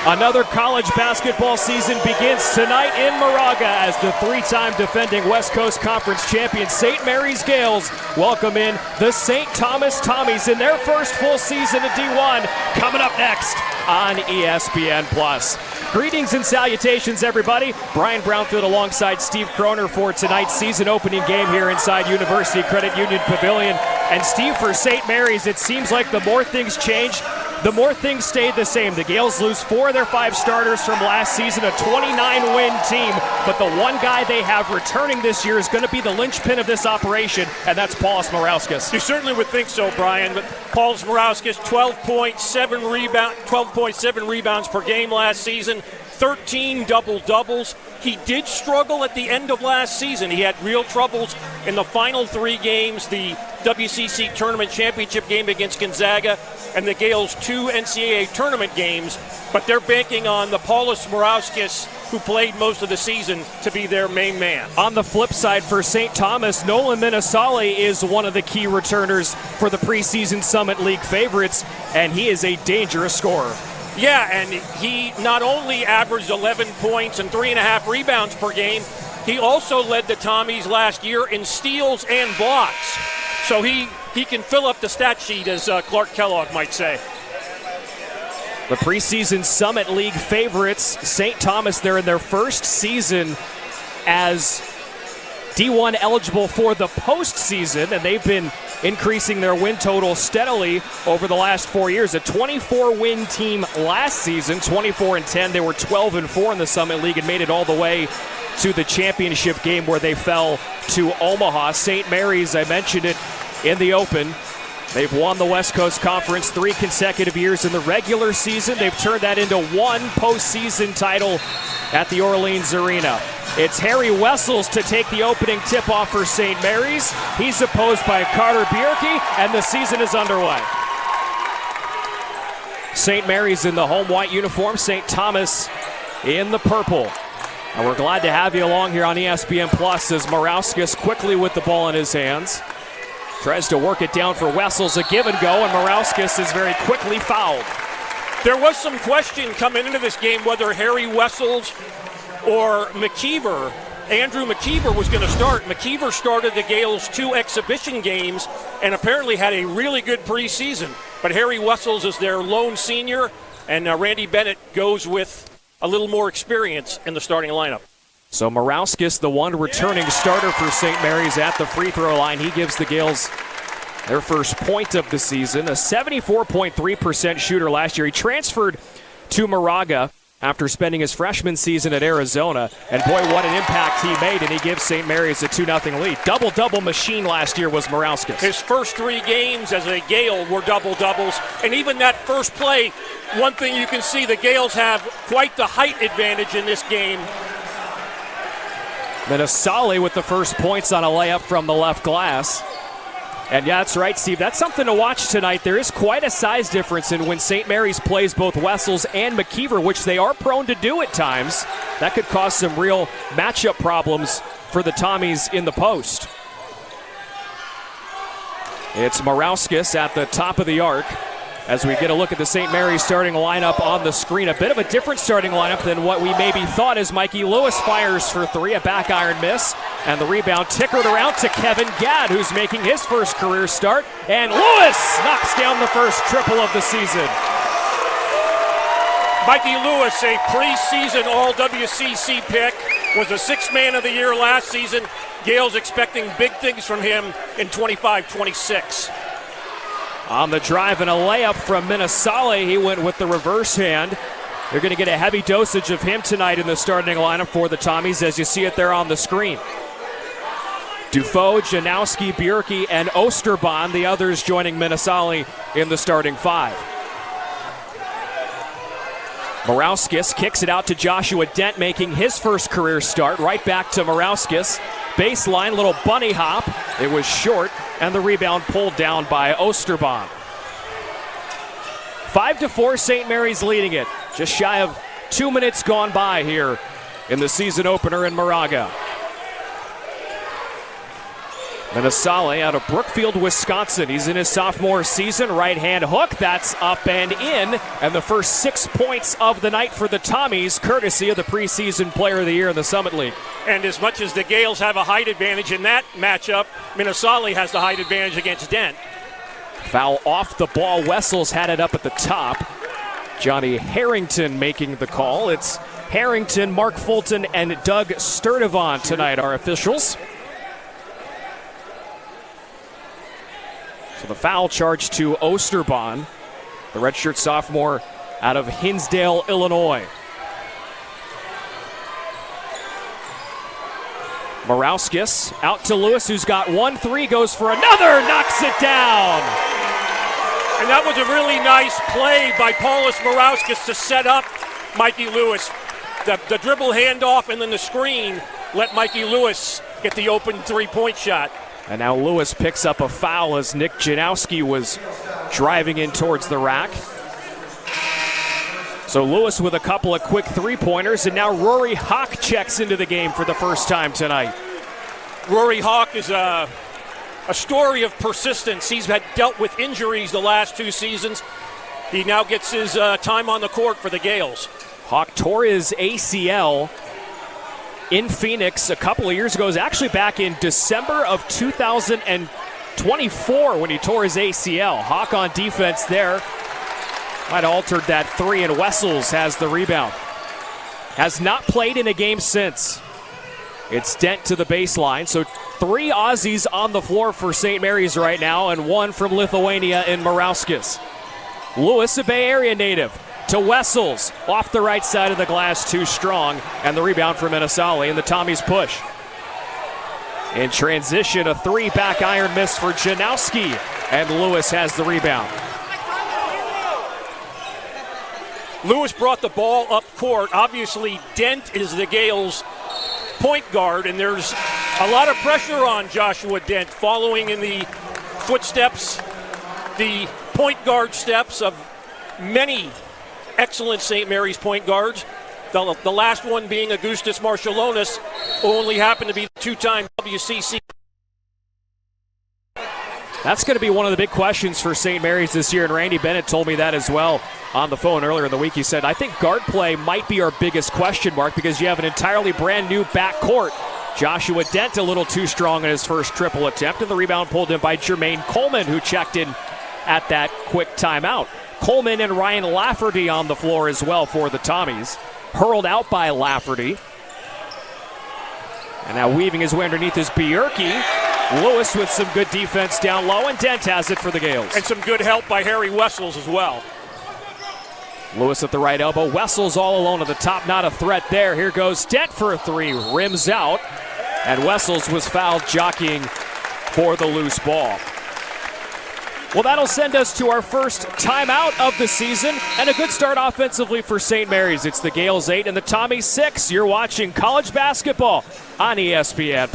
Another college basketball season begins tonight in Moraga as the three-time defending West Coast Conference champion St. Mary's Gales welcome in the St. Thomas Tommies in their first full season at D1, coming up next on ESPN+. Greetings and salutations, everybody. Brian Brownfield alongside Steve Kroner for tonight's season opening game here inside University Credit Union Pavilion. And Steve, for St. Mary's, it seems like the more things change, the more things stayed the same. The Gales lose 4 of their 5 starters from last season, a 29-win team. But the one guy they have returning this year is going to be the linchpin of this operation, and that's Paulius Morauskas. You certainly would think so, Brian. But Paulius Morauskas, 12.7 rebounds per game last season, 13 double-doubles. He did struggle at the end of last season. He had real troubles in the final 3 games, the WCC Tournament Championship game against Gonzaga and the Gales' 2 NCAA tournament games, but they're banking on the Paulius Morauskas, who played most of the season, to be their main man. On the flip side for St. Thomas, Nolan Minasali is one of the key returners for the preseason Summit League favorites, and he is a dangerous scorer. Yeah, and he not only averaged 11 points and 3.5 rebounds per game, he also led the Tommies last year in steals and blocks. So he can fill up the stat sheet, as Clark Kellogg might say. The preseason Summit League favorites, St. Thomas, they're in their first season as D1 eligible for the postseason, and they've been increasing their win total steadily over the last 4 years. A 24-win team last season, 24-10. They were 12-4 in the Summit League and made it all the way to the championship game where they fell to Omaha. St. Mary's, I mentioned it in the open. They've won the West Coast Conference 3 consecutive years in the regular season. They've turned that into 1 postseason title at the Orleans Arena. It's Harry Wessels to take the opening tip-off for St. Mary's. He's opposed by Carter Bierke, and the season is underway. St. Mary's in the home white uniform, St. Thomas in the purple. And we're glad to have you along here on ESPN Plus as Morauskas quickly with the ball in his hands. Tries to work it down for Wessels, a give and go, and Morauskas is very quickly fouled. There was some question coming into this game whether Harry Wessels or McKeever, Andrew McKeever, was going to start. McKeever started the Gales' 2 exhibition games and apparently had a really good preseason. But Harry Wessels is their lone senior, and Randy Bennett goes with a little more experience in the starting lineup. So Morauskas, the one returning starter for St. Mary's at the free throw line. He gives the Gales their first point of the season. A 74.3% shooter last year. He transferred to Moraga after spending his freshman season at Arizona. And boy, what an impact he made, and he gives St. Mary's a 2-0 lead. Double-double machine last year was Morauskas. His first 3 games as a Gale were double-doubles, and even that first play, one thing you can see, the Gales have quite the height advantage in this game. Minasali with the first points on a layup from the left glass. And yeah, that's right, Steve. That's something to watch tonight. There is quite a size difference in when St. Mary's plays both Wessels and McKeever, which they are prone to do at times. That could cause some real matchup problems for the Tommies in the post. It's Morauskas at the top of the arc as we get a look at the St. Mary's starting lineup on the screen. A bit of a different starting lineup than what we maybe thought as Mikey Lewis fires for 3, a back iron miss, and the rebound tickered around to Kevin Gadd, who's making his first career start, and Lewis knocks down the first triple of the season. Mikey Lewis, a preseason All-WCC pick, was a 6th man of the year last season. Gales expecting big things from him in 25-26. On the drive and a layup from Minasali, he went with the reverse hand. You're going to get a heavy dosage of him tonight in the starting lineup for the Tommies as you see it there on the screen. Dufault, Janowski, Bierke, and Osterbahn, the others joining Minasali in the starting 5. Morauskas kicks it out to Joshua Dent, making his first career start. Right back to Morauskas. Baseline, little bunny hop. It was short, and the rebound pulled down by Osterbahn. 5-4, St. Mary's leading it. Just shy of 2 minutes gone by here in the season opener in Moraga. Minnesota out of Brookfield, Wisconsin. He's in his sophomore season. Right-hand hook. That's up and in. And the first 6 points of the night for the Tommies, courtesy of the preseason Player of the Year in the Summit League. And as much as the Gales have a height advantage in that matchup, Minnesota has the height advantage against Dent. Foul off the ball. Wessels had it up at the top. Johnny Harrington making the call. It's Harrington, Mark Fulton, and Doug Sturdivant tonight, our officials. So the foul charge to Osterbahn, the redshirt sophomore out of Hinsdale, Illinois. Morauskas out to Lewis, who's got 1-3, goes for another, knocks it down. And that was a really nice play by Paulus Morauskas to set up Mikey Lewis. The dribble handoff and then the screen let Mikey Lewis get the open three-point shot. And now Lewis picks up a foul as Nick Janowski was driving in towards the rack. So Lewis with a couple of quick three-pointers, and now Rory Hawk checks into the game for the first time tonight. Rory Hawk is a story of persistence. He's had dealt with injuries the last 2 seasons. He now gets his time on the court for the Gales. Hawk tore his ACL in Phoenix a couple of years ago. It was actually back in December of 2024 when he tore his ACL. Hawk on defense there. Might have altered that three, and Wessels has the rebound. Has not played in a game since. It's Dent to the baseline. So 3 Aussies on the floor for St. Mary's right now, and 1 from Lithuania in Morauskas. Lewis, a Bay Area native, to Wessels. Off the right side of the glass, too strong. And the rebound for Minnesota, and the Tommies push. In transition, a 3 back iron miss for Janowski, and Lewis has the rebound. Lewis brought the ball up court. Obviously, Dent is the Gales' point guard, and there's a lot of pressure on Joshua Dent following in the footsteps, the point guard steps of many excellent St. Mary's point guards. The last one being Augustus Marshallonis, who only happened to be the 2-time WCC. That's going to be one of the big questions for St. Mary's this year, and Randy Bennett told me that as well on the phone earlier in the week. He said, I think guard play might be our biggest question mark because you have an entirely brand new backcourt. Joshua Dent a little too strong in his first triple attempt, and the rebound pulled in by Jermaine Coleman, who checked in at that quick timeout. Coleman and Ryan Lafferty on the floor as well for the Tommies. Hurled out by Lafferty. And now weaving his way underneath is Bierke. Lewis with some good defense down low, and Dent has it for the Gales. And some good help by Harry Wessels as well. Lewis at the right elbow. Wessels all alone at the top. Not a threat there. Here goes Dent for a 3. Rims out. And Wessels was fouled jockeying for the loose ball. Well, that'll send us to our first timeout of the season, and a good start offensively for St. Mary's. It's the Gales 8 and the Tommies 6. You're watching college basketball on ESPN+.